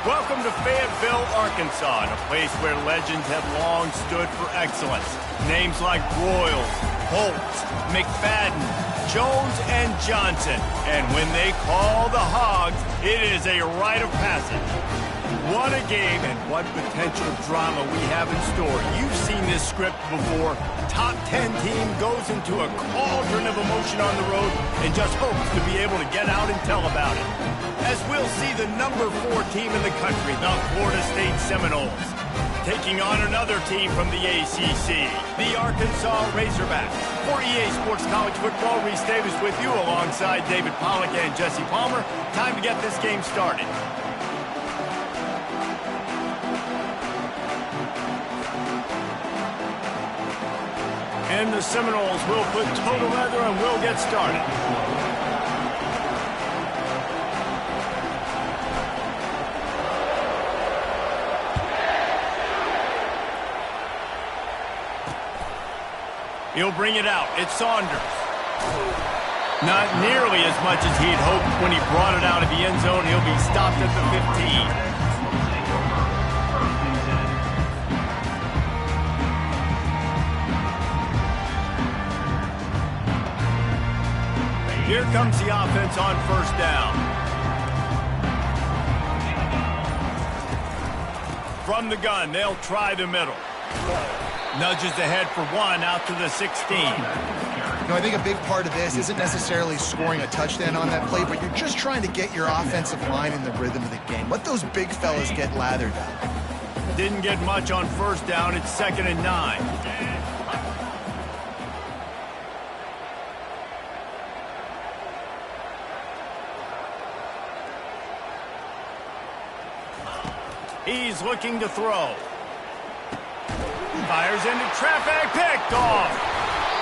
Welcome to Fayetteville, Arkansas, a place where legends have long stood for excellence. Names like Broyles, Holtz, McFadden, Jones, and Johnson. And when they call the Hogs, it is a rite of passage. What a game and what potential drama we have in store. You've seen this script before. Top 10 team goes into a cauldron of emotion on the road and just hopes to be able to get out and tell about it. As we'll see the number 4 team in the country, the Florida State Seminoles, taking on another team from the ACC, the Arkansas Razorbacks. For EA Sports College Football, Reese Davis with you alongside David Pollack and Jesse Palmer. Time to get this game started. And the Seminoles will put toe together and we'll get started. He'll bring it out. It's Saunders. Not nearly as much as he'd hoped when he brought it out of the end zone. He'll be stopped at the 15. Here comes the offense on first down. From the gun, they'll try the middle. Nudges ahead for 1 out to the 16. I think a big part of this isn't necessarily scoring a touchdown on that play, but you're just trying to get your offensive line in the rhythm of the game. Let those big fellas get lathered up. Didn't get much on first down. It's 2nd and 9. He's looking to throw. Fires into traffic, picked off.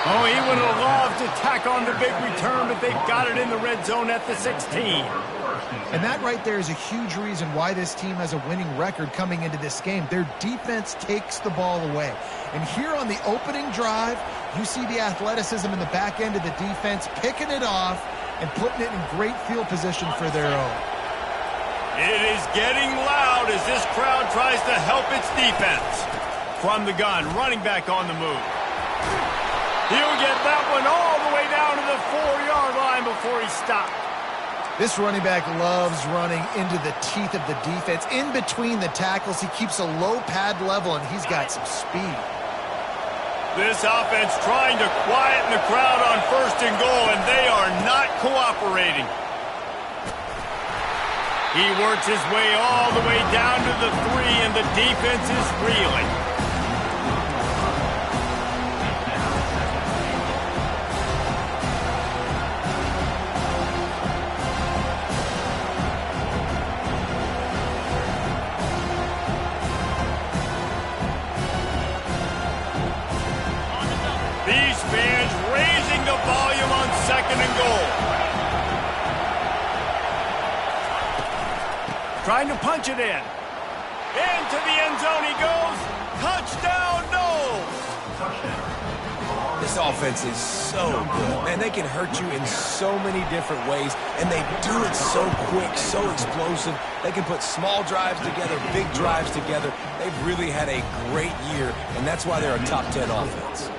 Oh, he would have loved to tack on the big return, but they got it in the red zone at the 16. And that right there is a huge reason why this team has a winning record coming into this game. Their defense takes the ball away. And here on the opening drive, you see the athleticism in the back end of the defense, picking it off and putting it in great field position for their own. It is getting loud as this crowd tries to help its defense. From the gun, running back on the move. He'll get that one all the way down to the 4-yard line before he stopped. This running back loves running into the teeth of the defense. In between the tackles, he keeps a low pad level, and he's got some speed. This offense trying to quieten the crowd on 1st and goal, and they are not cooperating. He works his way all the way down to the 3, and the defense is reeling. These fans raising the volume on 2nd and goal. Trying to punch it in. Into the end zone he goes. Touchdown, Noles! This offense is so good. Man, they can hurt you in so many different ways, and they do it so quick, so explosive. They can put small drives together, big drives together. They've really had a great year, and that's why they're a top 10 offense.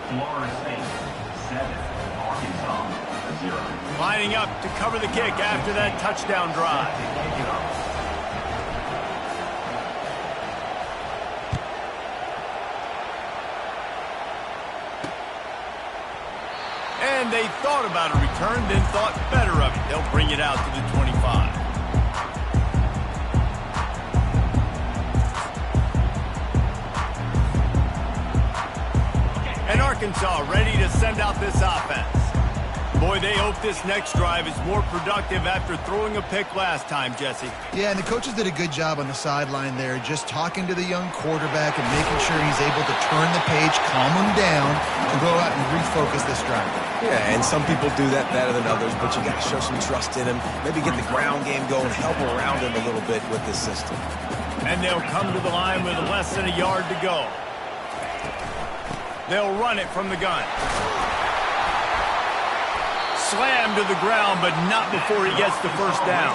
Lining up to cover the kick after that touchdown drive. And they thought about a return, then thought better of it. They'll bring it out to the 25. And Arkansas ready to send out this offense. Boy, they hope this next drive is more productive after throwing a pick last time, Jesse. Yeah, and the coaches did a good job on the sideline there, just talking to the young quarterback and making sure he's able to turn the page, calm him down, to go out and refocus this drive. Yeah, and some people do that better than others, but you got to show some trust in him, maybe get the ground game going, help around him a little bit with this system. And they'll come to the line with less than a yard to go. They'll run it from the gun. Slammed to the ground, but not before he gets the first down.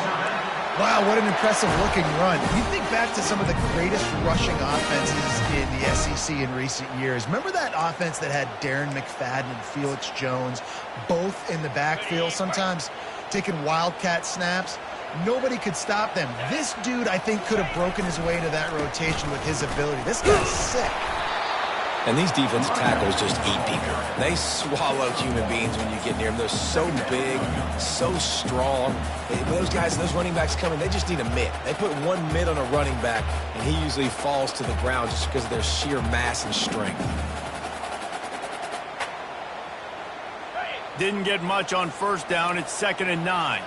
Wow, what an impressive-looking run. You think back to some of the greatest rushing offenses in the SEC in recent years. Remember that offense that had Darren McFadden and Felix Jones both in the backfield, sometimes taking wildcat snaps? Nobody could stop them. This dude, I think, could have broken his way into that rotation with his ability. This guy's sick. And these defensive tackles just eat people. They swallow human beings when you get near them. They're so big, so strong. Those guys, those running backs coming, they just need a mitt. They put one mitt on a running back, and he usually falls to the ground just because of their sheer mass and strength. Didn't get much on first down. It's 2nd and 9.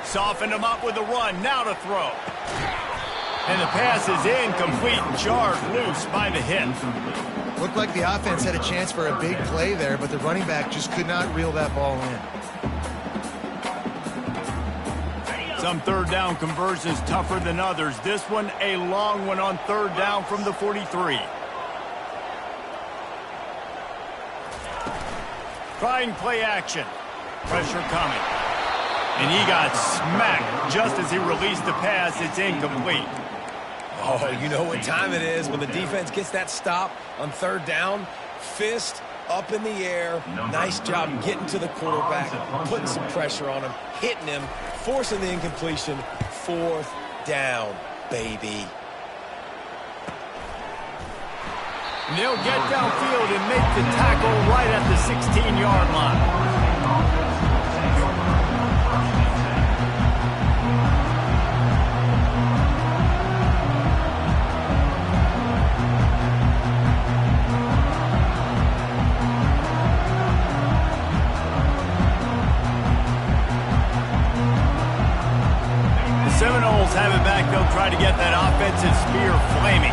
Softened him up with a run. Now to throw. And the pass is incomplete and charged loose by the hit. Looked like the offense had a chance for a big play there, but the running back just could not reel that ball in. Some third down conversions tougher than others. This one a long one on third down from the 43. Trying play action. Pressure coming. And he got smacked just as he released the pass. It's incomplete. Oh, you know what time it is when the defense gets that stop on third down. Fist up in the air. Nice job getting to the quarterback, putting some pressure on him, hitting him, forcing the incompletion. 4th down, baby. And they'll get downfield and make the tackle right at the 16-yard line. Seminoles have it back. They'll try to get that offensive spear flaming.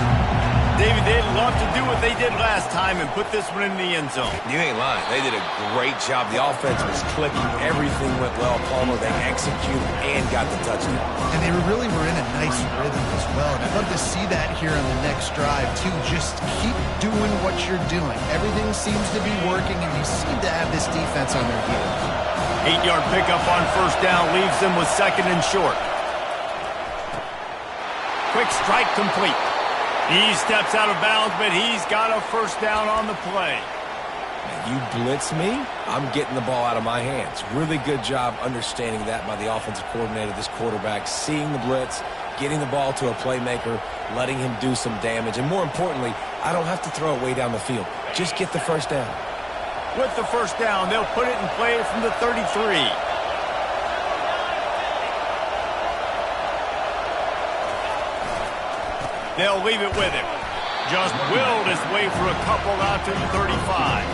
David, they'd love to do what they did last time and put this one in the end zone. You ain't lying. They did a great job. The offense was clicking. Everything went well. Palmer, they executed and got the touchdown. And they really were in a nice rhythm as well. And I'd love to see that here on the next drive, too. Just keep doing what you're doing. Everything seems to be working, and you seem to have this defense on their heels. 8-yard pickup on first down leaves them with 2nd and short. Quick strike complete. He steps out of bounds, but he's got a first down on the play. You blitz me, I'm getting the ball out of my hands. Really good job understanding that by the offensive coordinator, this quarterback, seeing the blitz, getting the ball to a playmaker, letting him do some damage. And more importantly, I don't have to throw it way down the field. Just get the first down. With the first down, they'll put it in play from the 33. They'll leave it with him. Just willed his way for a couple out to the 35.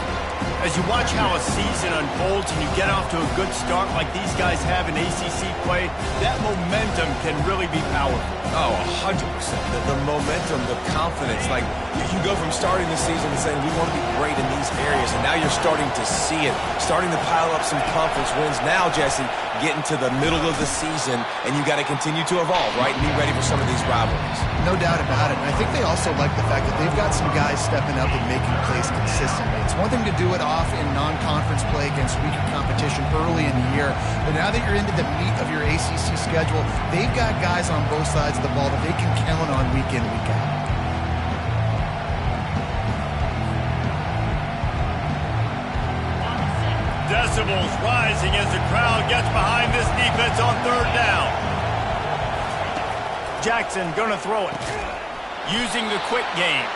As you watch how a season unfolds and you get off to a good start like these guys have in ACC play, that momentum can really be powerful. Oh, 100%. The momentum, the confidence. Like, you go from starting the season and saying, we want to be great in these areas, and now you're starting to see it, starting to pile up some conference wins. Now, Jesse, getting to the middle of the season, and you got to continue to evolve, right, and be ready for some of these rivalries. No doubt about it. And I think they also like the fact that they've got some guys stepping up and making plays consistently. It's one thing to do it off in non-conference play against weaker competition early in the year, but now that you're into the meat of your ACC schedule, they've got guys on both sides of the ball that they can count on week in, week out. Decibels rising as the crowd gets behind this defense on third down. Jackson gonna throw it, using the quick game.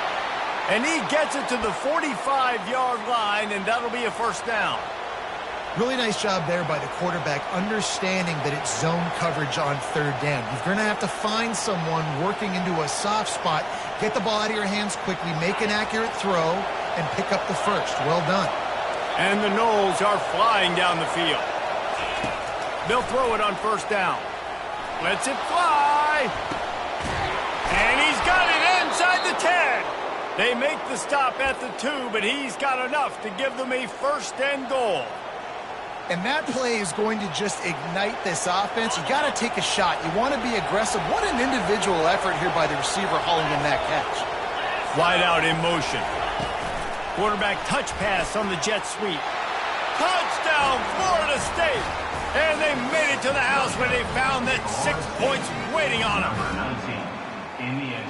And he gets it to the 45-yard line, and that'll be a first down. Really nice job there by the quarterback, understanding that it's zone coverage on third down. You're going to have to find someone working into a soft spot, get the ball out of your hands quickly, make an accurate throw, and pick up the first. Well done. And the Noles are flying down the field. They'll throw it on first down. Lets it fly. And he's got it inside the 10. They make the stop at the 2, but he's got enough to give them a first and goal. And that play is going to just ignite this offense. You got to take a shot. You want to be aggressive. What an individual effort here by the receiver hauling in that catch. Wide out in motion. Quarterback touch pass on the jet sweep. Touchdown, Florida State! And they made it to the house where they found that 6 points waiting on them.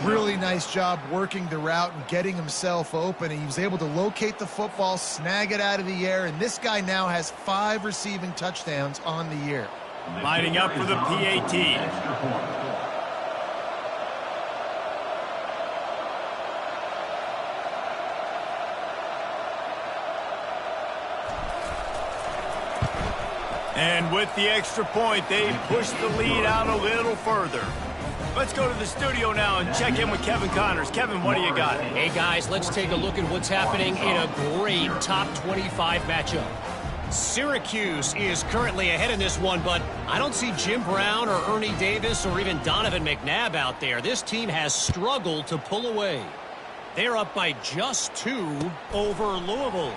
Really nice job working the route and getting himself open. And he was able to locate the football, snag it out of the air, and this guy now has 5 receiving touchdowns on the year. Lining up for the PAT. And with the extra point, they push the lead out a little further. Let's go to the studio now and check in with Kevin Connors. Kevin, what do you got? Hey, guys, let's take a look at what's happening in a great top 25 matchup. Syracuse is currently ahead in this one, but I don't see Jim Brown or Ernie Davis or even Donovan McNabb out there. This team has struggled to pull away. They're up by just 2 over Louisville.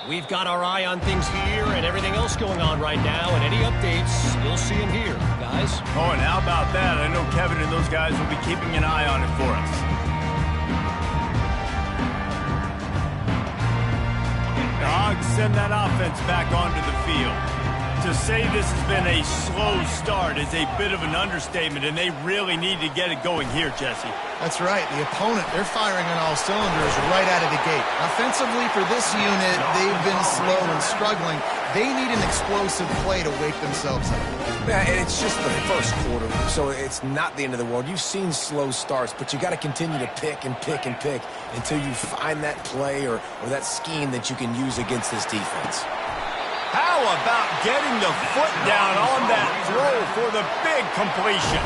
We've got our eye on things here and everything else going on right now, and any updates, you'll see them here, guys. Oh, and how about that? I know Kevin and those guys will be keeping an eye on it for us. The Hogs send that offense back onto the field. To say this has been a slow start is a bit of an understatement, and they really need to get it going here, Jesse. That's right. The opponent, they're firing on all cylinders right out of the gate. Offensively for this unit, they've been slow and struggling. They need an explosive play to wake themselves up. Yeah, and it's just the first quarter, so it's not the end of the world. You've seen slow starts, but you got to continue to pick and pick and pick until you find that play or that scheme that you can use against this defense. How about getting the foot down on that throw for the big completion?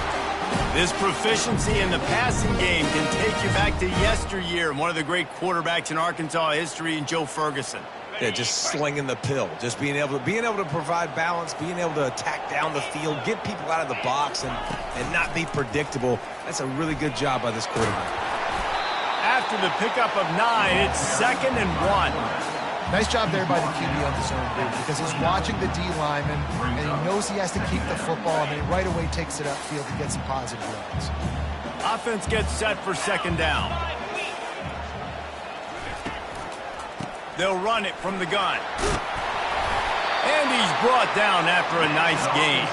This proficiency in the passing game can take you back to yesteryear and one of the great quarterbacks in Arkansas history in Joe Ferguson. Yeah, just slinging the pill, just being able to provide balance, being able to attack down the field, get people out of the box, and not be predictable. That's a really good job by this quarterback. After the pickup of 9, it's 2nd and 1. Nice job there by the QB on the zone read because he's watching the D lineman and he knows he has to keep the football and he right away takes it upfield to get some positive yards. Offense gets set for 2nd down. They'll run it from the gun. And he's brought down after a nice gain.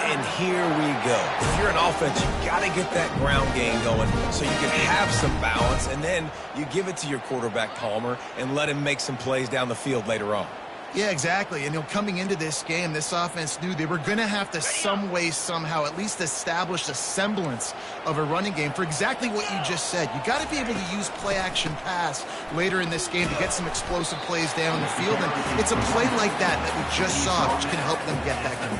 And here we go. If you're an offense, you got to get that ground game going so you can have some balance, and then you give it to your quarterback, Palmer, and let him make some plays down the field later on. Yeah, exactly. And coming into this game, this offense knew they were going to have to some way, somehow, at least establish a semblance of a running game for exactly what you just said. You got to be able to use play-action pass later in this game to get some explosive plays down the field. And it's a play like that we just saw, which can help them get that going.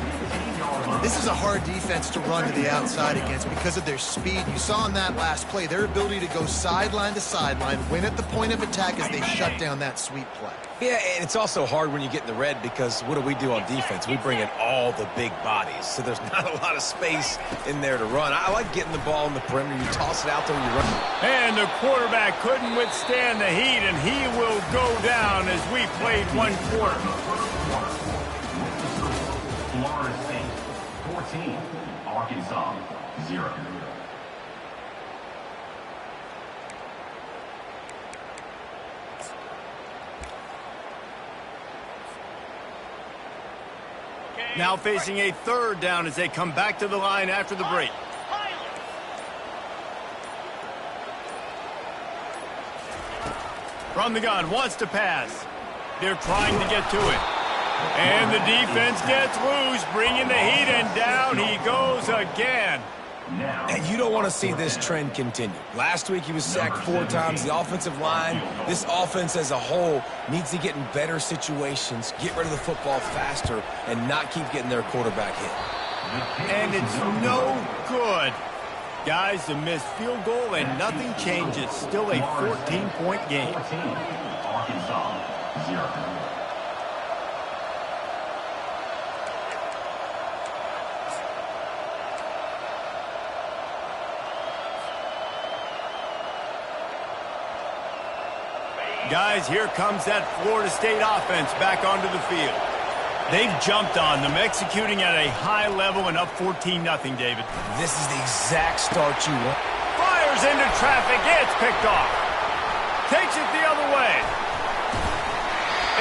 This is a hard defense to run to the outside against because of their speed. You saw in that last play, their ability to go sideline to sideline, win at the point of attack as they shut down that sweep play. Yeah, and it's also hard when you get in the red because what do we do on defense? We bring in all the big bodies, so there's not a lot of space in there to run. I like getting the ball in the perimeter. You toss it out there and you run. And the quarterback couldn't withstand the heat, and he will go down as we played 1 quarter. Florida State 14, Arkansas 0. Now facing a 3rd down as they come back to the line after the break. From the gun, wants to pass. They're trying to get to it. And the defense gets loose, bringing the heat, and down he goes again. And you don't want to see this trend continue. Last week he was sacked 4 times. The offensive line, this offense as a whole, needs to get in better situations, get rid of the football faster, and not keep getting their quarterback hit. And it's no good. Guys, a missed field goal and nothing changes. Still a 14-point game. 14, Arkansas 0. Guys, here comes that Florida State offense back onto the field. They've jumped on them, executing at a high level and up 14-0, David. This is the exact start you want. Fires into traffic. It's picked off. Takes it the other way.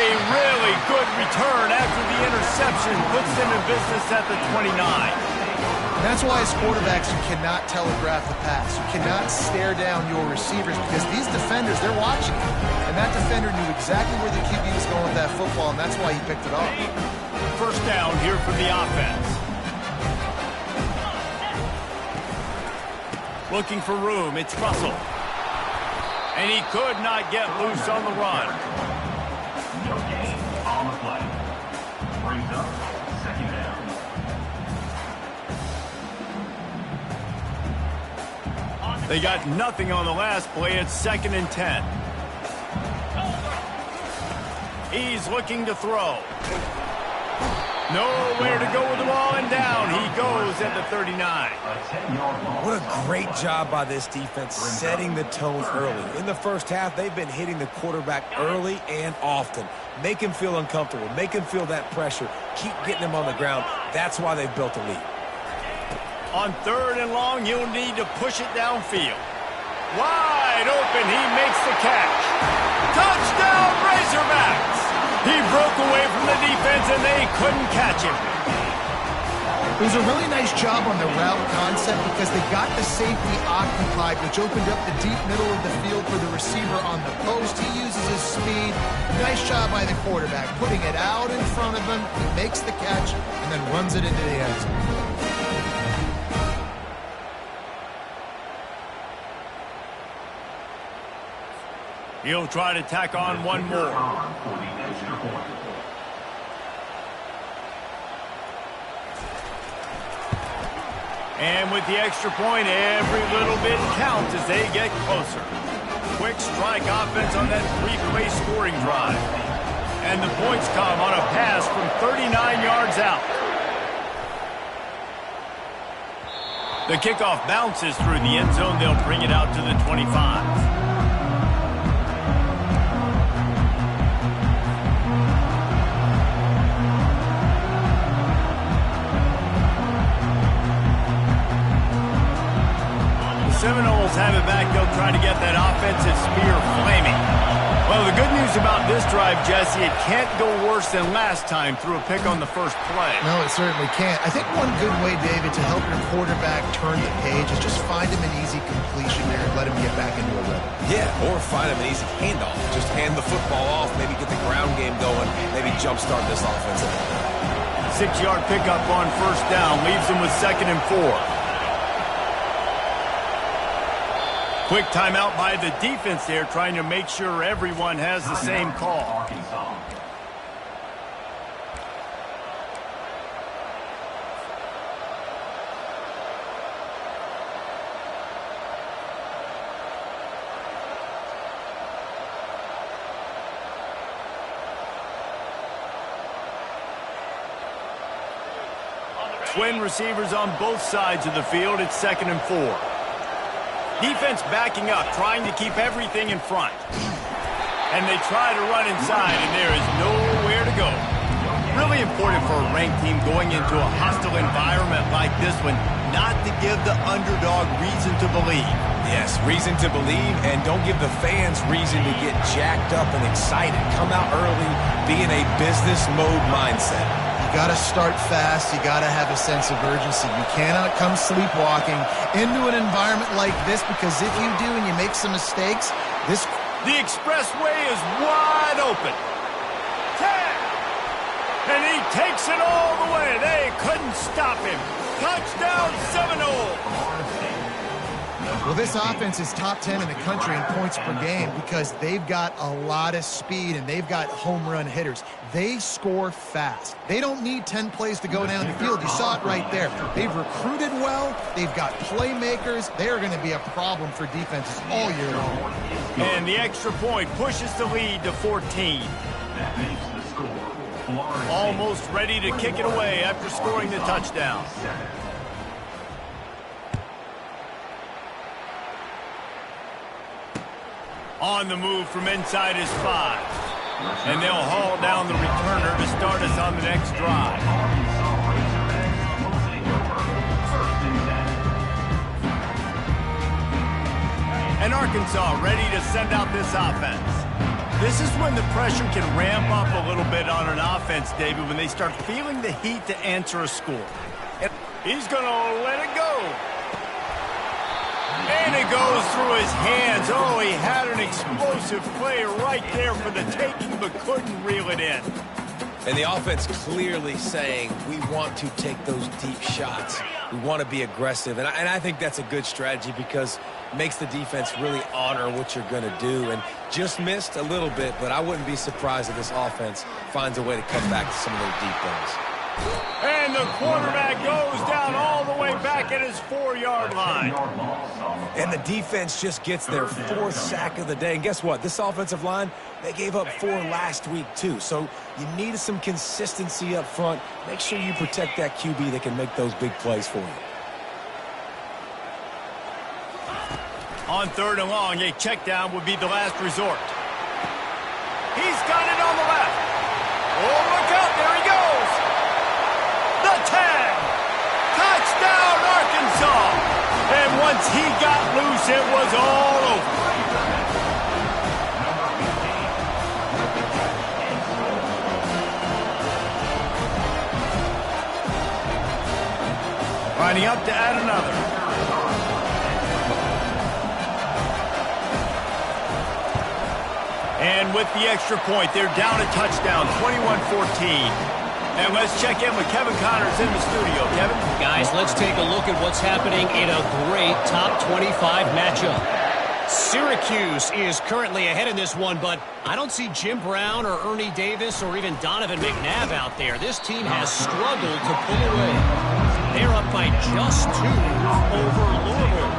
A really good return after the interception puts them in business at the 29. And that's why as quarterbacks, you cannot telegraph the pass. You cannot stare down your receivers because these defenders, they're watching you. And that defender knew exactly where the QB was going with that football, and that's why he picked it off. First down here for the offense. Looking for room, it's Russell. And he could not get loose on the run. No gain on the play. Brings up second down. They got nothing on the last play. It's 2nd and 10. He's looking to throw. Nowhere to go with the ball, and down he goes at the 39. A 10-yard loss. What a great job by this defense setting the tone early. In the first half, they've been hitting the quarterback early and often. Make him feel uncomfortable. Make him feel that pressure. Keep getting him on the ground. That's why they've built a lead. On 3rd and long, he'll need to push it downfield. Wide open, he makes the catch. Touchdown, Razorbacks! He broke away from the defense, and they couldn't catch him. It was a really nice job on the route concept because they got the safety occupied, which opened up the deep middle of the field for the receiver on the post. He uses his speed. Nice job by the quarterback, putting it out in front of him. He makes the catch and then runs it into the end zone. He'll try to tack on one more. For the extra point. And with the extra point, every little bit counts as they get closer. Quick strike offense on that 3-play scoring drive. And the points come on a pass from 39 yards out. The kickoff bounces through the end zone. They'll bring it out to the 25. Seminoles have it back. They'll try to get that offensive spear flaming. Well, the good news about this drive, Jesse, it can't go worse than last time through a pick on the first play. No, it certainly can't. I think one good way, David, to help your quarterback turn the page is just find him an easy completion there and let him get back into a rhythm. Yeah, or find him an easy handoff. Just hand the football off, maybe get the ground game going, maybe jumpstart this offensive line. 6-yard pickup on first down leaves them with 2nd and 4. Quick timeout by the defense there, trying to make sure everyone has the same call. Arkansas. Twin receivers on both sides of the field. It's 2nd and 4. Defense backing up, trying to keep everything in front. And they try to run inside, and there is nowhere to go. Really important for a ranked team going into a hostile environment like this one, not to give the underdog reason to believe. Yes, reason to believe, and don't give the fans reason to get jacked up and excited. Come out early, be in a business mode mindset. You got to start fast. You got to have a sense of urgency. You cannot come sleepwalking into an environment like this because if you do and you make some mistakes, this... The expressway is wide open. 10. And he takes it all the way. They couldn't stop him. Touchdown Seminoles. Well, this offense is top 10 in the country in points per game because they've got a lot of speed and they've got home run hitters. They score fast. They don't need 10 plays to go down the field. You saw it right there. They've recruited well. They've got playmakers. They are going to be a problem for defenses all year long. And the extra point pushes the lead to 14. That makes the score. Florida Almost ready to kick it away after scoring the touchdown. On the move from inside his 5. And they'll haul down the returner to start us on the next drive. And Arkansas ready to send out this offense. This is when the pressure can ramp up a little bit on an offense, David, when they start feeling the heat to answer a score. And he's going to let it go. And it goes through his hands. Oh, he had an explosive play right there for the taking, but couldn't reel it in. And the offense clearly saying, we want to take those deep shots. We want to be aggressive. And I think that's a good strategy because it makes the defense really honor what you're going to do. And just missed a little bit, but I wouldn't be surprised if this offense finds a way to cut back to some of those deep ones. And the quarterback goes down all the way back at his 4-yard line. And the defense just gets their 4th sack of the day. And guess what? This offensive line, they gave up 4 last week too. So you need some consistency up front. Make sure you protect that QB that can make those big plays for you. On 3rd and long, a check down would be the last resort. He's got it on the left. Oh, look out. There he goes. The 10. Touchdown, Arkansas. And once he got loose, it was all over. Lining up to add another. And with the extra point, they're down a touchdown, 21-14. And let's check in with Kevin Connors in the studio. Kevin? Guys, let's take a look at what's happening in a great top 25 matchup. Syracuse is currently ahead in this one, but I don't see Jim Brown or Ernie Davis or even Donovan McNabb out there. This team has struggled to pull away. They're up by just 2 over Louisville.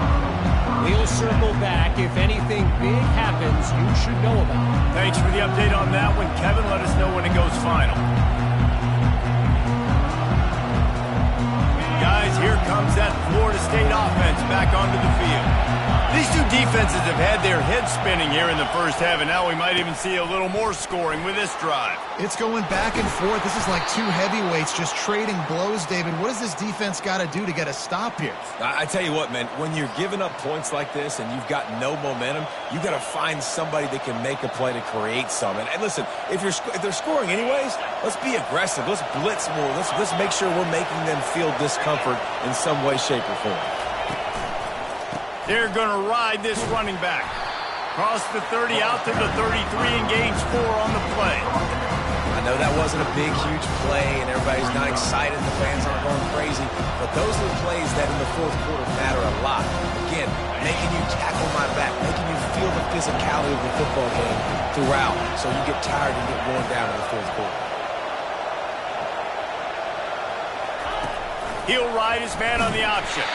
We'll circle back. If anything big happens, you should know about it. Thanks for the update on that one, Kevin. Let us know when it goes final. Guys, here comes that Florida State offense back onto the field. These two defenses have had their heads spinning here in the first half, and now we might even see a little more scoring with this drive. It's going back and forth. This is like 2 heavyweights just trading blows, David. What does this defense got to do to get a stop here? I tell you what, man, when you're giving up points like this and you've got no momentum, you got to find somebody that can make a play to create some. And listen, if they're scoring anyways, let's be aggressive. Let's blitz more. Let's make sure we're making them feel discomfort in some way, shape, or form. They're going to ride this running back. Cross the 30 out to the 33 and gains 4 on the play. I know that wasn't a big, huge play, and everybody's not excited. The fans aren't going crazy. But those are the plays that in the 4th quarter matter a lot. Again, making you tackle my back, making you feel the physicality of the football game throughout, so you get tired and get worn down in the 4th quarter. He'll ride his man on the option.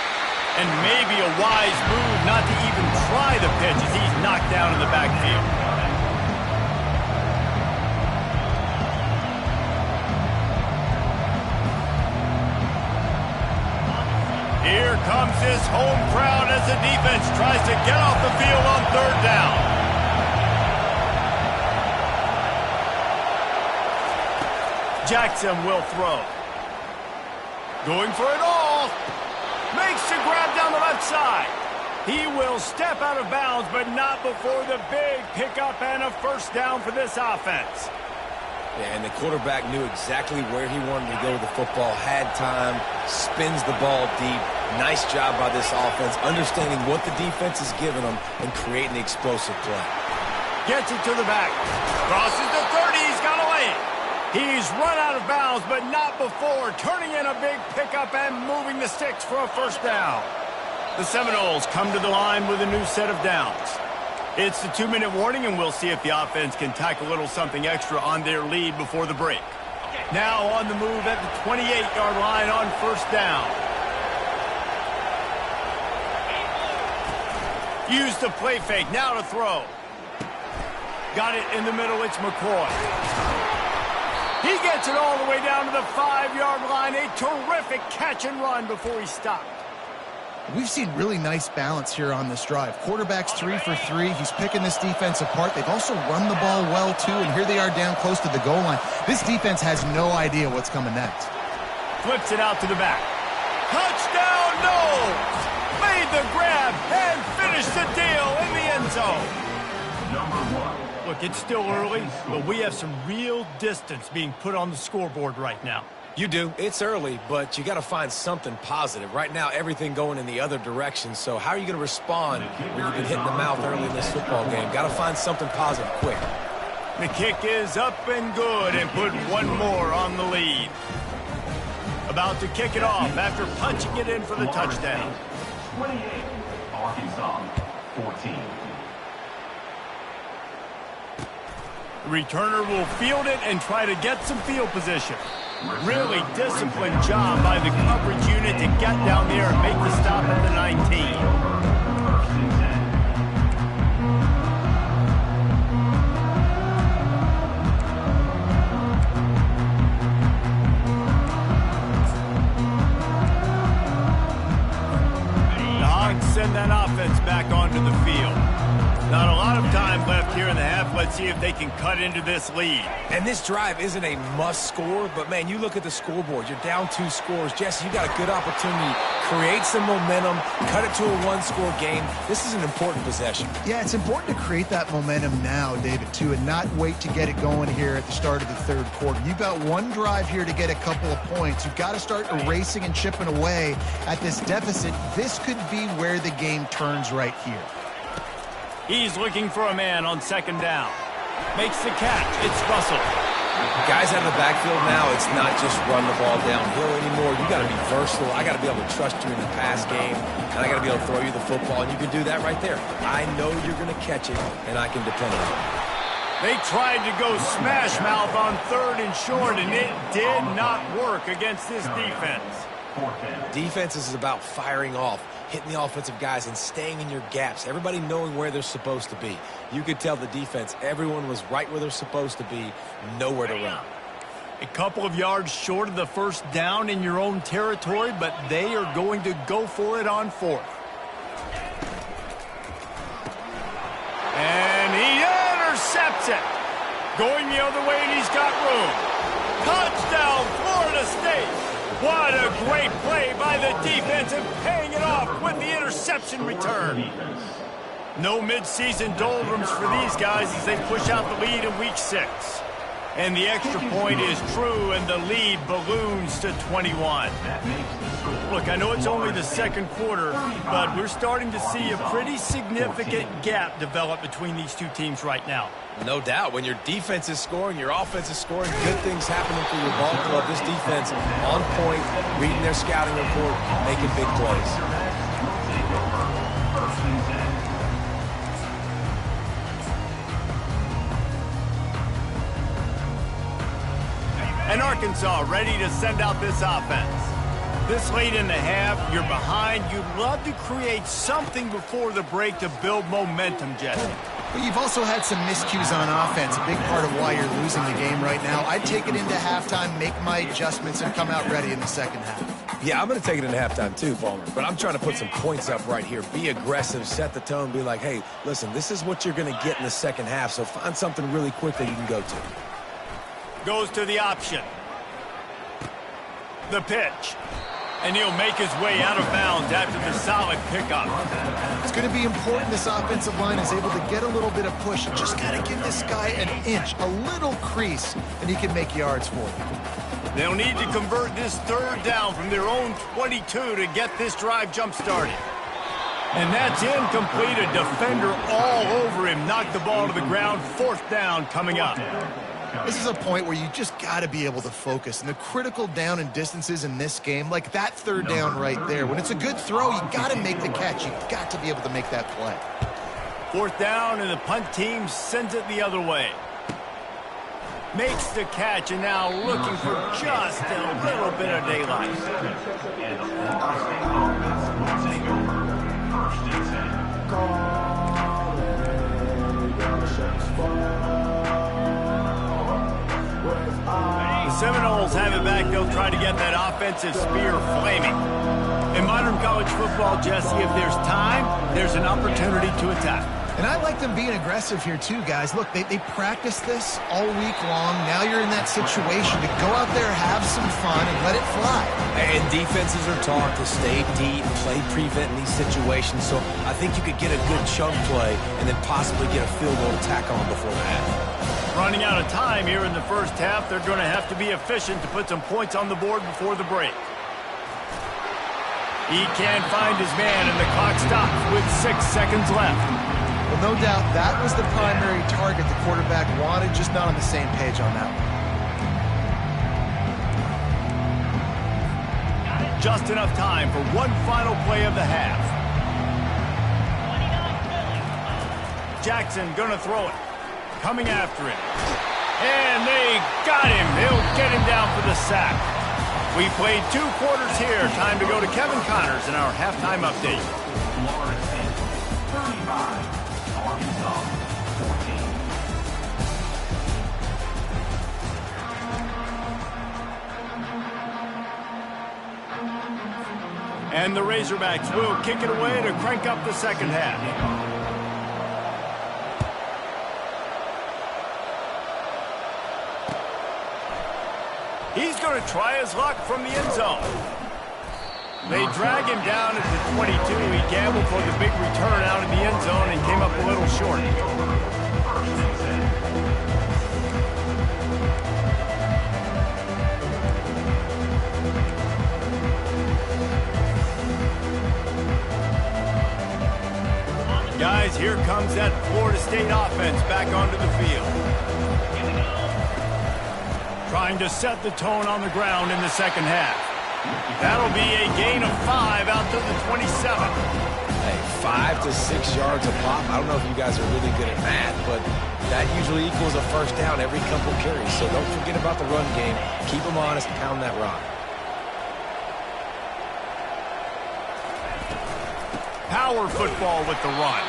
And maybe a wise move not to even try the pitch as he's knocked down in the backfield. Here comes this home crowd as the defense tries to get off the field on 3rd down. Jackson will throw. Going for it all. Makes the grab down the left side. He will step out of bounds, but not before the big pickup and a 1st down for this offense. Yeah, and the quarterback knew exactly where he wanted to go with the football, had time, spins the ball deep. Nice job by this offense, understanding what the defense is giving them and creating the explosive play. Gets it to the back. Crosses the 30. He's got a lane. He's run out of bounds, but not before turning in a big pickup and moving the sticks for a 1st down. The Seminoles come to the line with a new set of downs. It's the 2-minute warning, and we'll see if the offense can tack a little something extra on their lead before the break. Now on the move at the 28-yard line on 1st down. Use the play fake, now to throw. Got it in the middle, it's McCoy. He gets it all the way down to the 5-yard line. A terrific catch and run before he stopped. We've seen really nice balance here on this drive. Quarterback's 3 for 3. He's picking this defense apart. They've also run the ball well, too, and here they are down close to the goal line. This defense has no idea what's coming next. Flips it out to the back. Touchdown, Knowles! Made the grab and finished the deal in the end zone. Number 1. Look, it's still early, but we have some real distance being put on the scoreboard right now. You do. It's early, but you got to find something positive. Right now, everything going in the other direction. So how are you going to respond when you've been hit in the mouth early in this football game? Got to find something positive quick. The kick is up and good and put one more on the lead. About to kick it off after punching it in for the touchdown. 28, Arkansas, 14. The returner will field it and try to get some field position. Really disciplined job by the coverage unit to get down there and make the stop at the 19. First and 10. The Hogs send that offense back onto the field. Not a lot of time left here in the half. Let's see if they can cut into this lead. And this drive isn't a must score, but man, you look at the scoreboard. You're down 2 scores. Jesse, you got a good opportunity. Create some momentum. Cut it to a 1-score game. This is an important possession. Yeah, it's important to create that momentum now, David, too, and not wait to get it going here at the start of the third quarter. You've got one drive here to get a couple of points. You've got to start erasing and chipping away at this deficit. This could be where the game turns right here. He's looking for a man on second down. Makes the catch. It's Russell. Guys out of the backfield now, it's not just run the ball downhill anymore. You got to be versatile. I got to be able to trust you in the pass game, and I got to be able to throw you the football, and you can do that right there. I know you're going to catch it, and I can depend on it. They tried to go smash mouth on third and short, and it did not work against this defense. Defense is about firing off, hitting the offensive guys and staying in your gaps. Everybody knowing where they're supposed to be. You could tell the defense, everyone was right where they're supposed to be, nowhere to run. A couple of yards short of the first down in your own territory, but they are going to go for it on fourth. And he intercepts it. Going the other way, and he's got room. Touchdown, Florida State. What a great play by the defense and paying it off with the interception return. No midseason doldrums for these guys as they push out the lead in week 6. And the extra point is true, and the lead balloons to 21. Look, I know it's only the second quarter, but we're starting to see a pretty significant gap develop between these two teams right now. No doubt. When your defense is scoring, your offense is scoring, good things happening for your ball club. This defense on point, reading their scouting report, making big plays. First and 10. And Arkansas ready to send out this offense. This late in the half, you're behind. You'd love to create something before the break to build momentum, Jesse. But you've also had some miscues on offense, a big part of why you're losing the game right now. I'd take it into halftime, make my adjustments, and come out ready in the second half. Yeah, I'm going to take it into halftime too, Palmer. But I'm trying to put some points up right here. Be aggressive, set the tone, be like, hey, listen, this is what you're going to get in the second half, so find something really quick that you can go to. Goes to the option. The pitch. And he'll make his way out of bounds after the solid pickup. It's going to be important this offensive line is able to get a little bit of push. Just got to give this guy an inch, a little crease, and he can make yards for you. They'll need to convert this third down from their own 22 to get this drive jump-started. And that's incomplete. A defender all over him. Knocked the ball to the ground. Fourth down coming up. This is a point where you just got to be able to focus. And the critical down and distances in this game, like that third down right there, when it's a good throw, you got to make the catch. You've got to be able to make that play. Fourth down, and the punt team sends it the other way. Makes the catch, and now looking for just a little bit of daylight. And the Florida State offense will take over. First and 10. The Seminoles have it back. They'll try to get that offensive spear flaming. In modern college football, Jesse, if there's time, there's an opportunity to attack. And I like them being aggressive here too, guys. Look, they practice this all week long. Now you're in that situation to go out there, have some fun, and let it fly. And defenses are taught to stay deep, play prevent in these situations. So I think you could get a good chunk play and then possibly get a field goal to tack on before the half. Running out of time here in the first half, they're going to have to be efficient to put some points on the board before the break. He can't find his man, and the clock stops with 6 seconds left. Well, no doubt that was the primary target the quarterback wanted, just not on the same page on that one. Just enough time for one final play of the half. Jackson gonna throw it. Coming after him. And they got him. They'll get him down for the sack. We played 2 quarters here. Time to go to Kevin Connors in our halftime update. Florida State 35, Arkansas 14. And the Razorbacks will kick it away to crank up the second half. He's going to try his luck from the end zone. They drag him down at the 22. He gambled for the big return out in the end zone and came up a little short. Guys, here comes that Florida State offense back onto the field. Trying to set the tone on the ground in the second half. That'll be a gain of 5 out to the 27. Hey, 5 to 6 yards a pop. I don't know if you guys are really good at math, but that usually equals a first down every couple carries. So don't forget about the run game. Keep them honest, pound that rock. Power football with the run.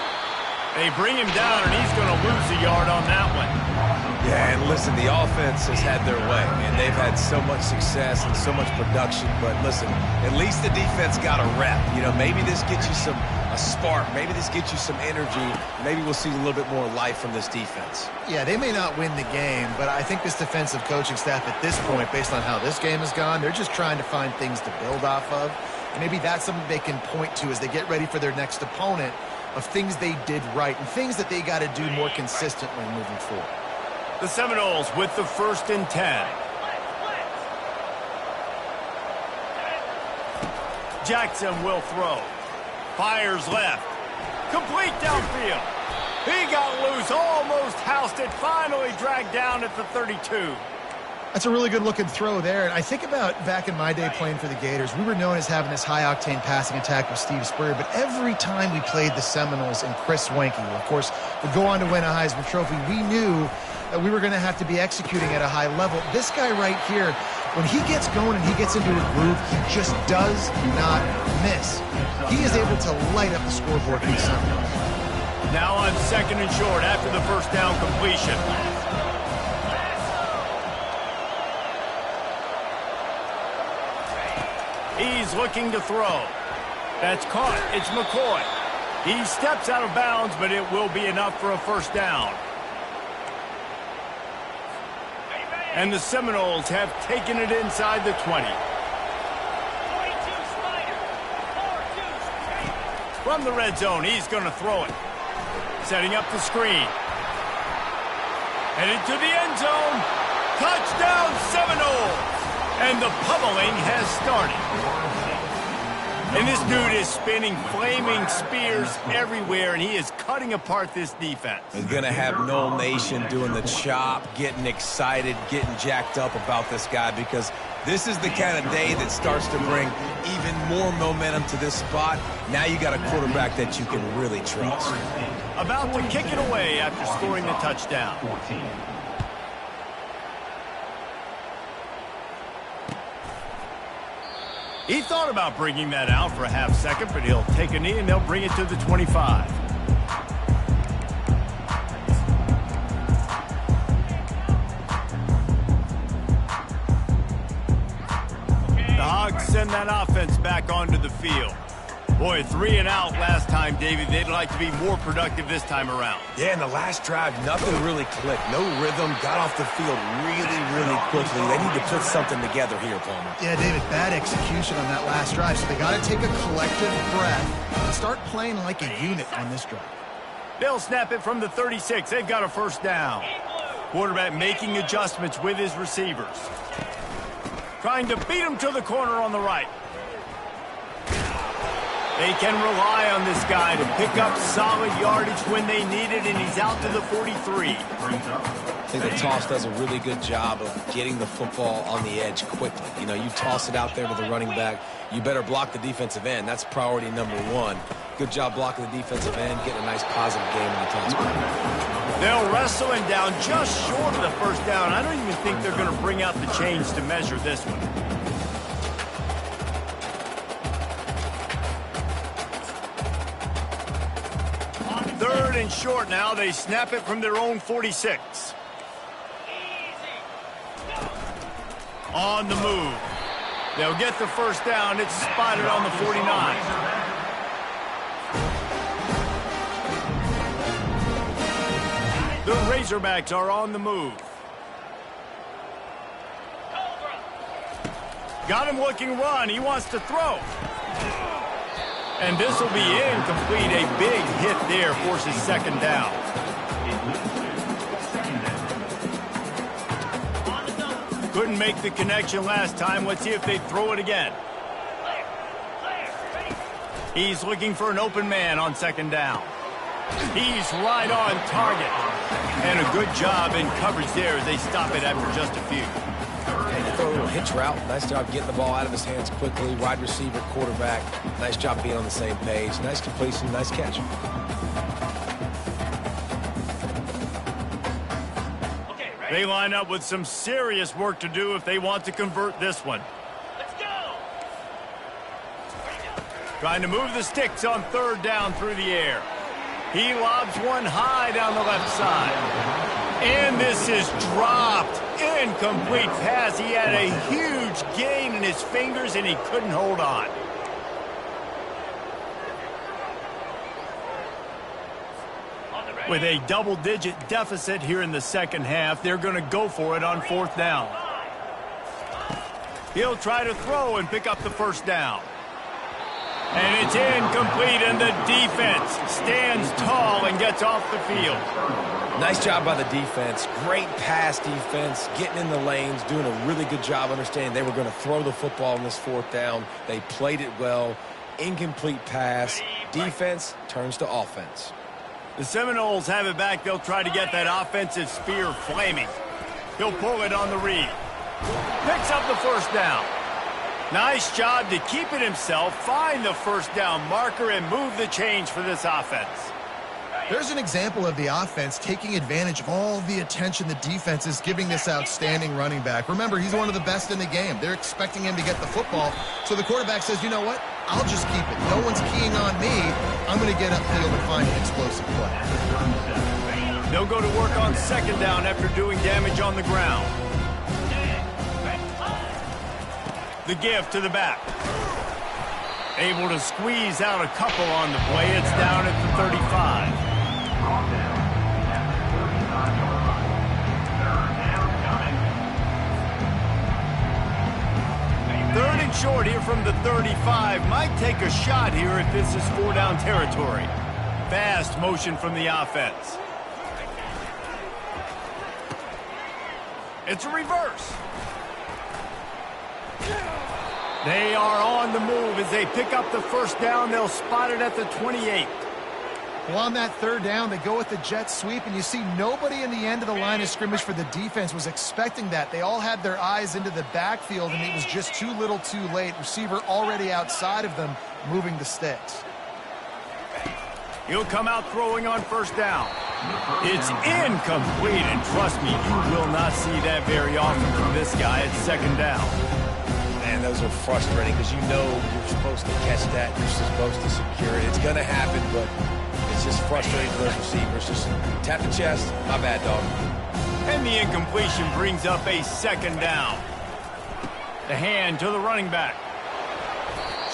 They bring him down, and he's going to lose a yard on that one. Yeah, and listen, the offense has had their way, and they've had so much success and so much production. But listen, at least the defense got a rep. You know, maybe this gets you a spark. Maybe this gets you some energy. Maybe we'll see a little bit more life from this defense. Yeah, they may not win the game, but I think this defensive coaching staff at this point, based on how this game has gone, they're just trying to find things to build off of. And maybe that's something they can point to as they get ready for their next opponent, of things they did right and things that they got to do more consistently moving forward. The Seminoles with the 1st and 10. Jackson will throw. Fires left. Complete downfield. He got loose, almost housed it, finally dragged down at the 32. That's a really good-looking throw there. And I think about back in my day playing for the Gators, we were known as having this high-octane passing attack with Steve Spurrier, but every time we played the Seminoles and Chris Wenke, who, of course, would go on to win a Heisman Trophy, we knew that we were going to have to be executing at a high level. This guy right here, when he gets going and he gets into a groove, he just does not miss. He is able to light up the scoreboard for the Seminoles. Now on 2nd and short after the first down completion. He's looking to throw. That's caught. It's McCoy. He steps out of bounds, but it will be enough for a first down. And the Seminoles have taken it inside the 20. From the red zone, he's going to throw it. Setting up the screen. Headed to the end zone. Touchdown, Seminoles! And the pummeling has started. And this dude is spinning flaming spears everywhere, and he is cutting apart this defense. He's going to have Noel Nation doing the chop, getting excited, getting jacked up about this guy, because this is the kind of day that starts to bring even more momentum to this spot. Now you got a quarterback that you can really trust. About to kick it away after scoring the touchdown. 14. He thought about bringing that out for a half second, but he'll take a knee and they'll bring it to the 25. The Hogs send that offense back onto the field. Boy, 3 and out last time, David. They'd like to be more productive this time around. Yeah, in the last drive, nothing really clicked. No rhythm, got off the field really quickly. They need to put something together here, Palmer. Yeah, David, bad execution on that last drive, so they got to take a collective breath and start playing like a unit on this drive. They'll snap it from the 36. They've got a first down. Quarterback making adjustments with his receivers. Trying to beat him to the corner on the right. They can rely on this guy to pick up solid yardage when they need it, and he's out to the 43. I think the toss does a really good job of getting the football on the edge quickly. You know, you toss it out there to the running back, you better block the defensive end. That's priority number one. Good job blocking the defensive end, getting a nice positive game in the toss play. They'll wrestle him down just short of the first down. I don't even think they're going to bring out the chains to measure this one. Third and short now. They snap it from their own 46. On the move. They'll get the first down. It's spotted on the 49. The Razorbacks are on the move. Got him looking run. He wants to throw. And this will be incomplete. A big hit there forces second down. Couldn't make the connection last time. Let's see if they throw it again. He's looking for an open man on second down. He's right on target. And a good job in coverage there as they stop it after just a few. Throw a little hitch route. Nice job getting the ball out of his hands quickly. Wide receiver, quarterback. Nice job being on the same page. Nice completion, nice catch. They line up with some serious work to do if they want to convert this one. Let's go. Trying to move the sticks on third down through the air. He lobs one high down the left side. And this is dropped. Incomplete pass. He had a huge gain in his fingers and he couldn't hold on. With a double-digit deficit here in the second half, they're going to go for it on fourth down. He'll try to throw and pick up the first down. And it's incomplete, and the defense stands tall and gets off the field. Nice job by the defense. Great pass defense, getting in the lanes, doing a really good job understanding they were going to throw the football on this fourth down. They played it well. Incomplete pass. Defense turns to offense. The Seminoles have it back. They'll try to get that offensive spear flaming. He'll pull it on the read. Picks up the first down. Nice job to keep it himself, find the first down marker, and move the chains for this offense. There's an example of the offense taking advantage of all the attention the defense is giving this outstanding running back. Remember, he's one of the best in the game. They're expecting him to get the football. So the quarterback says, you know what? I'll just keep it. No one's keying on me. I'm going to get upfield and find an explosive play. They'll go to work on second down after doing damage on the ground. The give to the back. Able to squeeze out a couple on the play. It's down at the 35. Third and short here from the 35. Might take a shot here if this is four-down territory. Fast motion from the offense. It's a reverse. They are on the move as they pick up the first down. They'll spot it at the 28. Well, on that third down, they go with the jet sweep, and you see nobody in the end of the line of scrimmage for the defense was expecting that. They all had their eyes into the backfield, and it was just too little too late. Receiver already outside of them, moving the sticks. He'll come out throwing on first down. It's incomplete, and trust me, you will not see that very often from this guy at second down. Man, those are frustrating because you know you're supposed to catch that. You're supposed to secure it. It's going to happen, but it's just frustrating for those receivers. Just tap the chest. My bad, dog. And the incompletion brings up a second down. The hand to the running back.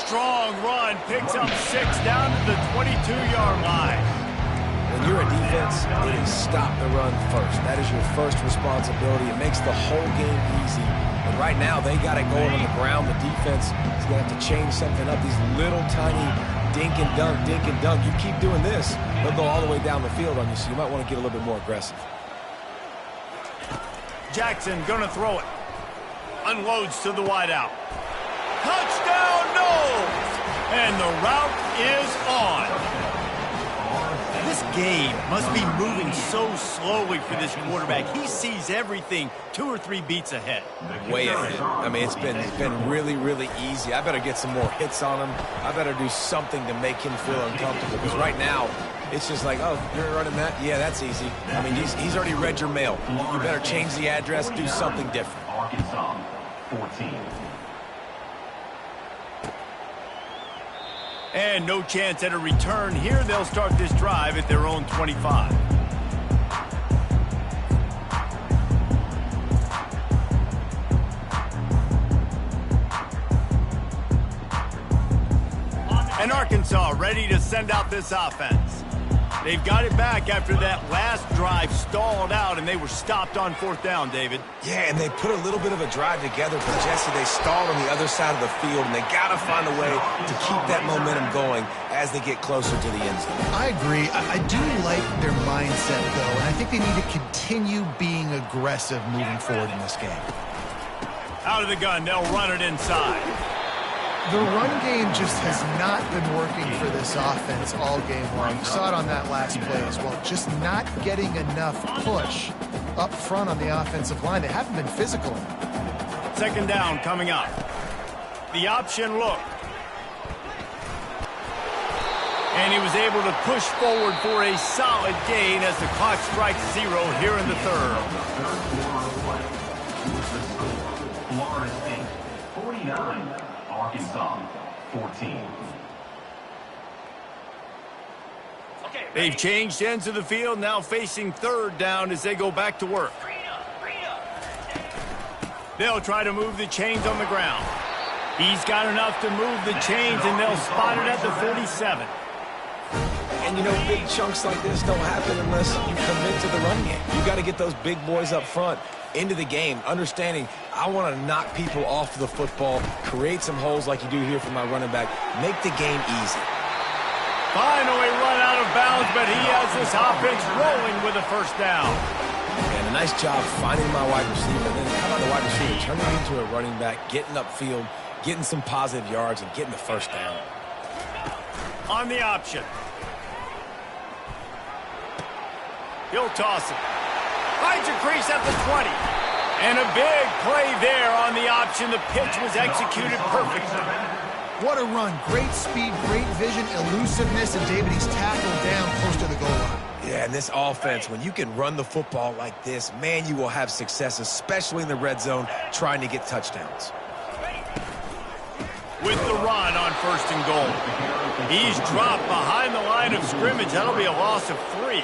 Strong run, picks up 6 down to the 22-yard line. When you're a defense, it is stop the run first. That is your first responsibility. It makes the whole game easy. And right now, they got it going on the ground. The defense is going to have to change something up. These little tiny dink and dunk, dink and dunk. You keep doing this, they'll go all the way down the field on you, so you might want to get a little bit more aggressive. Jackson gonna throw it. Unloads to the wideout. Touchdown, Knowles! And the route is on. This game must be moving so slowly for this quarterback. He sees everything 2 or 3 beats ahead. Way ahead. I mean, it's been really, really easy. I better get some more hits on him. I better do something to make him feel uncomfortable. Because right now, it's just like, oh, you're running that? Yeah, that's easy. I mean, he's already read your mail. You better change the address, do something different. Arkansas, 14. And no chance at a return here. They'll start this drive at their own 25. And Arkansas ready to send out this offense. They've got it back after that last drive stalled out, and they were stopped on 4th down, David. Yeah, and they put a little bit of a drive together, but Jesse, they stalled on the other side of the field, and they got to find a way to keep that momentum going as they get closer to the end zone. I agree. I do like their mindset, though, and I think they need to continue being aggressive moving forward in this game. Out of the gun, they'll run it inside. The run game just has not been working for this offense all game long. You saw it on that last play as well. Just not getting enough push up front on the offensive line. They haven't been physical. 2nd down coming up. The option look. And he was able to push forward for a solid gain as the clock strikes 0 here in the 3rd. Florida State, 49. Arkansas, 14. They've changed ends of the field, now facing 3rd down as they go back to work. They'll try to move the chains on the ground. He's got enough to move the chains, and they'll spot it at the 47. And, you know, big chunks like this don't happen unless you commit to the run game. You got to get those big boys up front into the game, understanding I want to knock people off the football, create some holes like you do here for my running back, make the game easy. Finally run out of bounds, but he has this offense rolling with a 1st down. And a nice job finding my wide receiver. And then how about the wide receiver turning it into a running back, getting upfield, getting some positive yards, and getting the 1st down. On the option. He'll toss it. Finds a crease at the 20. And a big play there on the option. The pitch was executed perfectly. What a run. Great speed, great vision, elusiveness, and David, he's tackled down close to the goal line. Yeah, and this offense, when you can run the football like this, man, you will have success, especially in the red zone, trying to get touchdowns. With the run on 1st and goal. He's dropped behind the line of scrimmage. That'll be a loss of 3.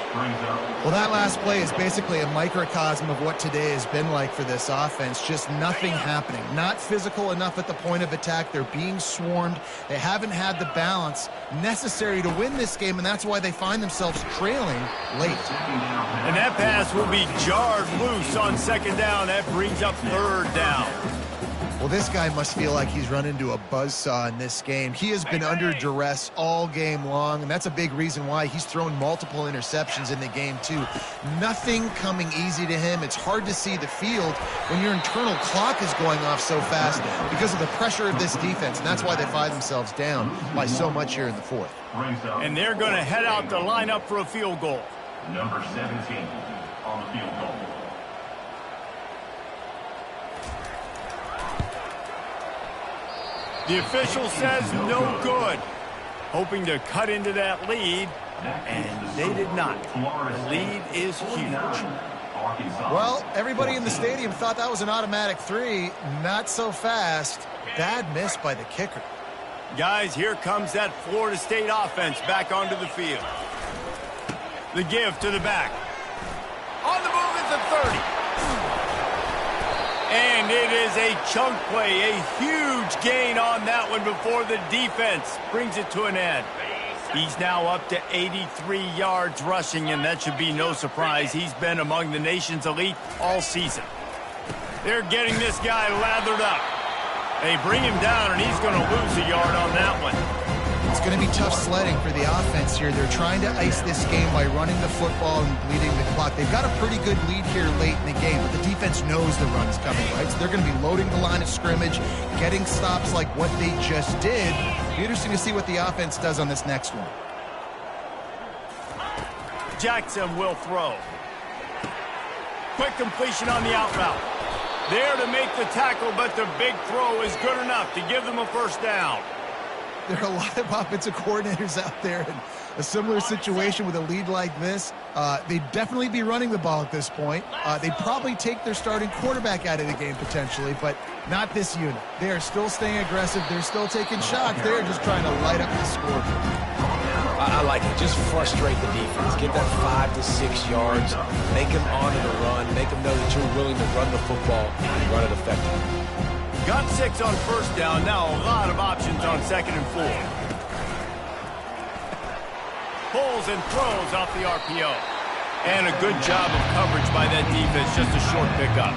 Well, that last play is basically a microcosm of what today has been like for this offense. Just nothing happening. Not physical enough at the point of attack. They're being swarmed. They haven't had the balance necessary to win this game, and that's why they find themselves trailing late. And that pass will be jarred loose on 2nd down. That brings up 3rd down. Well, this guy must feel like he's run into a buzzsaw in this game. He has been under duress all game long, and that's a big reason why he's thrown multiple interceptions in the game, too. Nothing coming easy to him. It's hard to see the field when your internal clock is going off so fast because of the pressure of this defense, and that's why they find themselves down by so much here in the 4th. And they're going to head out to line up for a field goal. Number 17 on the field goal. The official says no good. Hoping to cut into that lead, and they did not. The lead is huge. Well, everybody in the stadium thought that was an automatic 3. Not so fast. Bad miss by the kicker. Guys, here comes that Florida State offense back onto the field. The give to the back. On the move at the 30. And it is a chunk play, a huge gain on that one before the defense brings it to an end. He's now up to 83 yards rushing, and that should be no surprise. He's been among the nation's elite all season. They're getting this guy lathered up. They bring him down, and he's going to lose a yard on that one. It's going to be tough sledding for the offense here. They're trying to ice this game by running the football and bleeding the clock. They've got a pretty good lead here late in the game, but the defense knows the run's coming, right? So they're going to be loading the line of scrimmage, getting stops like what they just did. It'll be interesting to see what the offense does on this next one. Jackson will throw. Quick completion on the out route. There to make the tackle, but the big throw is good enough to give them a first down. There are a lot of offensive coordinators out there in a similar situation with a lead like this. They'd definitely be running the ball at this point. They'd probably take their starting quarterback out of the game potentially, but not this unit. They are still staying aggressive. They're still taking shots. They're just trying to light up the scoreboard. I like it. Just frustrate the defense. Get that 5 to 6 yards. Make them honor the run. Make them know that you're willing to run the football and run it effectively. Got 6 on first down. Now a lot of options on 2nd and 4. Pulls and throws off the RPO. And a good job of coverage by that defense. Just a short pickup.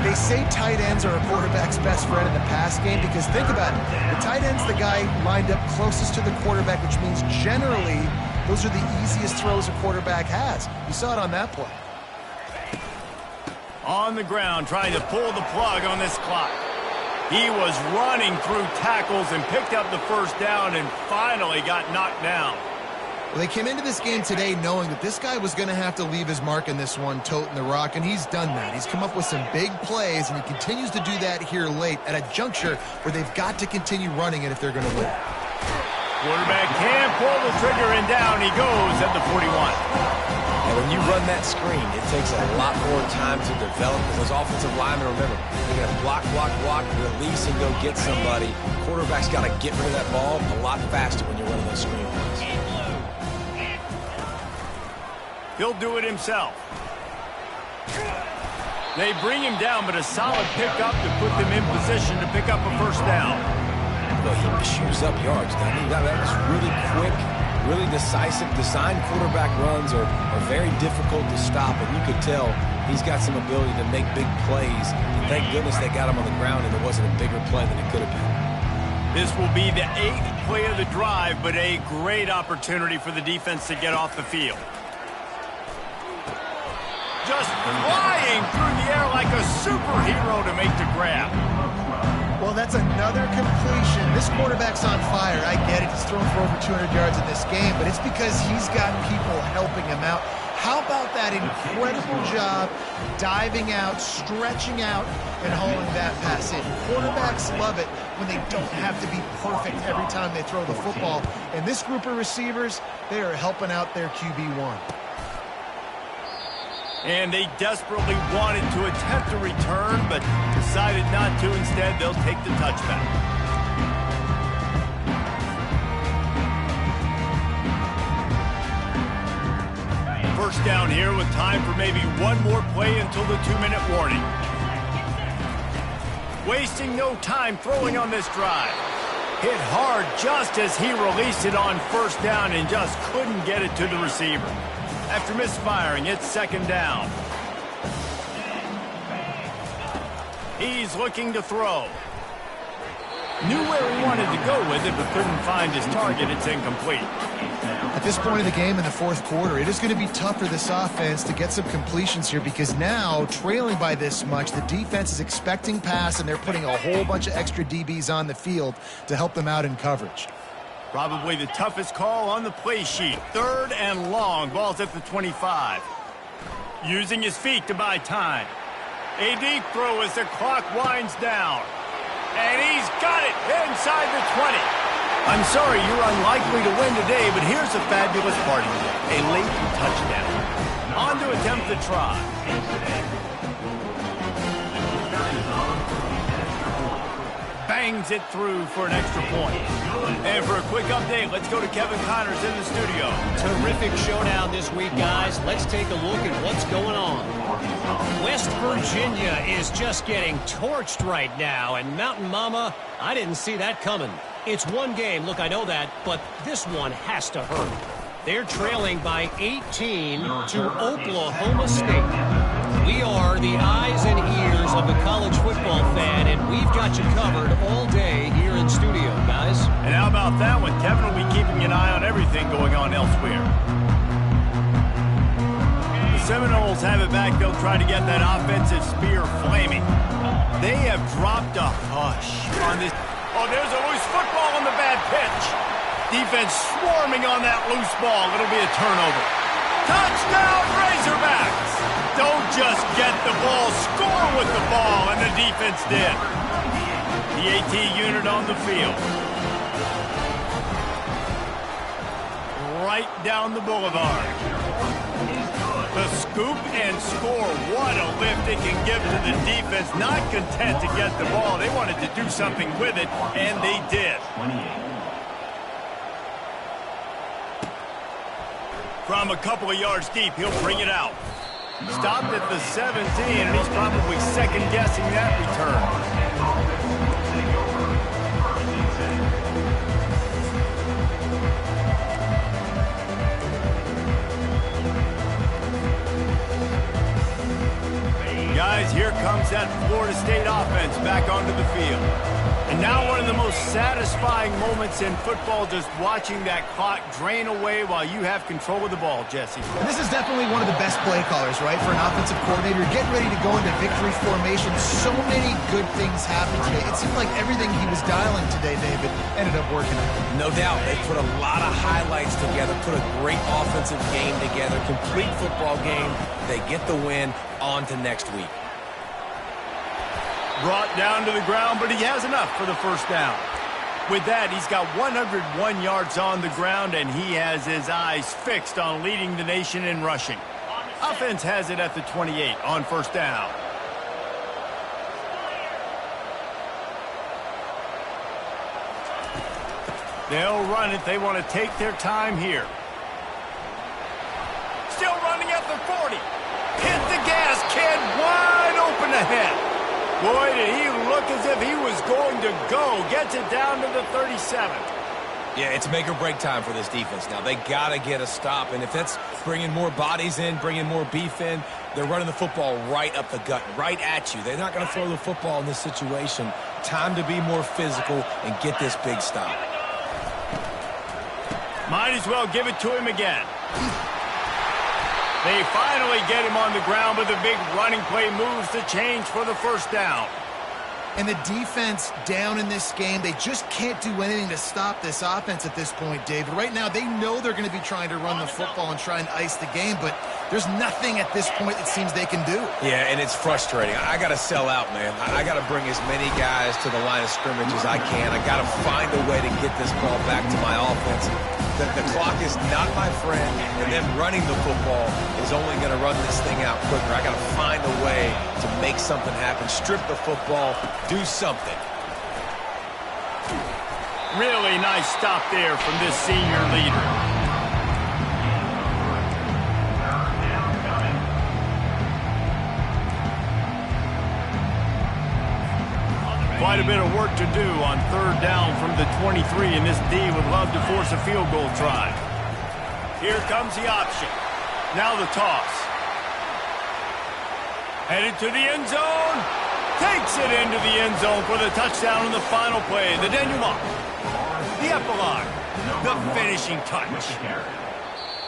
They say tight ends are a quarterback's best friend in the pass game because think about it. The tight end's the guy lined up closest to the quarterback, which means generally those are the easiest throws a quarterback has. You saw it on that play. On the ground, trying to pull the plug on this clock. He was running through tackles and picked up the first down and finally got knocked down. Well, they came into this game today knowing that this guy was going to have to leave his mark in this one, toting the rock, and he's done that. He's come up with some big plays, and he continues to do that here late at a juncture where they've got to continue running it if they're going to win. Quarterback can pull the trigger, and down he goes at the 41. And when you run that screen, it takes a lot more time to develop because those offensive linemen, remember, they're going to block, release, and go get somebody. Quarterback's got to get rid of that ball a lot faster when you're running those screen plays. He'll do it himself. They bring him down, but a solid pickup to put them in position to pick up a first down. But he chews up yards, doesn't he? That was really quick, really decisive. Design quarterback runs are very difficult to stop, and you could tell he's got some ability to make big plays. And thank goodness they got him on the ground and it wasn't a bigger play than it could have been. This will be the 8th play of the drive, but a great opportunity for the defense to get off the field. Just flying through the air like a superhero to make the grab. Well, that's another completion. This quarterback's on fire. I get it. He's thrown for over 200 yards in this game, but it's because he's got people helping him out. How about that incredible job diving out, stretching out, and hauling that pass in? Quarterbacks love it when they don't have to be perfect every time they throw the football. And this group of receivers, they are helping out their QB1. And they desperately wanted to attempt a return, but decided not to. Instead, they'll take the touchback. First down here with time for maybe one more play until the 2-minute warning. Wasting no time throwing on this drive. Hit hard just as he released it on first down and just couldn't get it to the receiver. After misfiring, it's 2nd down. He's looking to throw. Knew where he wanted to go with it, but couldn't find his target. It's incomplete. At this point of the game in the 4th quarter, it is going to be tough for this offense to get some completions here because now, trailing by this much, the defense is expecting pass, and they're putting a whole bunch of extra DBs on the field to help them out in coverage. Probably the toughest call on the play sheet. 3rd and long. Ball's at the 25. Using his feet to buy time. A deep throw as the clock winds down. And he's got it inside the 20. I'm sorry you're unlikely to win today, but here's a fabulous party today. A late touchdown. On to attempt the try. bangs it through for an extra point. And for a quick update, let's go to Kevin Connors in the studio. Terrific showdown this week, guys. Let's take a look at what's going on. West Virginia is just getting torched right now, and Mountain Mama, I didn't see that coming. It's one game, look, I know that, but this one has to hurt. They're trailing by 18 to Oklahoma State. We are the eyes and ears of the college football fan, and we've got you covered all day here in studio, guys. And how about that one? Kevin will be keeping an eye on everything going on elsewhere. The Seminoles have it back. They'll try to get that offensive spear flaming. They have dropped a hush on this. Oh, there's a loose football on the bad pitch. Defense swarming on that loose ball. It'll be a turnover. Touchdown, Razorbacks! Don't just get the ball, score with the ball, and the defense did. The AT unit on the field. Right down the boulevard. The scoop and score. What a lift it can give to the defense. Not content to get the ball. They wanted to do something with it, and they did. From a couple of yards deep, he'll bring it out. Stopped at the 17, and he's probably second-guessing that return. Guys, here comes that Florida State offense back onto the field. And now one of the most satisfying moments in football, just watching that clock drain away while you have control of the ball, Jesse. And this is definitely one of the best play callers, right, for an offensive coordinator. Getting ready to go into victory formation. So many good things happened today. It seemed like everything he was dialing today, David, ended up working out. No doubt. They put a lot of highlights together, put a great offensive game together, complete football game. They get the win. On to next week. Brought down to the ground, but he has enough for the first down. With that, he's got 101 yards on the ground, and he has his eyes fixed on leading the nation in rushing. Offense has it at the 28 on first down. They'll run it. They want to take their time here. Still running at the 40. Hit the gas, kid, wide open ahead. Boy, did he look as if he was going to go. Gets it down to the 37. Yeah, it's make or break time for this defense now. They got to get a stop, and if that's bringing more bodies in, bringing more beef in, they're running the football right up the gut, right at you. They're not going to throw the football in this situation. Time to be more physical and get this big stop. Might as well give it to him again. They finally get him on the ground, but the big running play moves the change for the first down. And the defense down in this game, they just can't do anything to stop this offense at this point, David. Right now, they know they're going to be trying to run the football and try and ice the game, but there's nothing at this point it seems they can do. Yeah, and it's frustrating. I got to sell out, man. I got to bring as many guys to the line of scrimmage as I can. I got to find a way to get this ball back to my offense. The clock is not my friend, and them running the football is only going to run this thing out quicker. I got to find a way to make something happen, strip the football, do something. Really nice stop there from this senior leader. Quite a bit of work to do on third down from the 23, and this D would love to force a field goal try. Here comes the option. Now the toss. Headed to the end zone. Takes it into the end zone for the touchdown in the final play. The denouement. The epilogue. The finishing touch.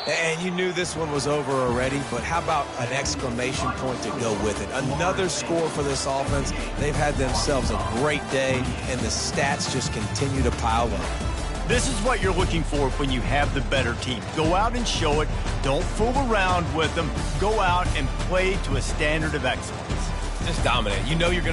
And you knew this one was over already, but how about an exclamation point to go with it? Another score for this offense. They've had themselves a great day, and the stats just continue to pile up. This is what you're looking for when you have the better team. Go out and show it. Don't fool around with them. Go out and play to a standard of excellence. Just dominate. You know you're going to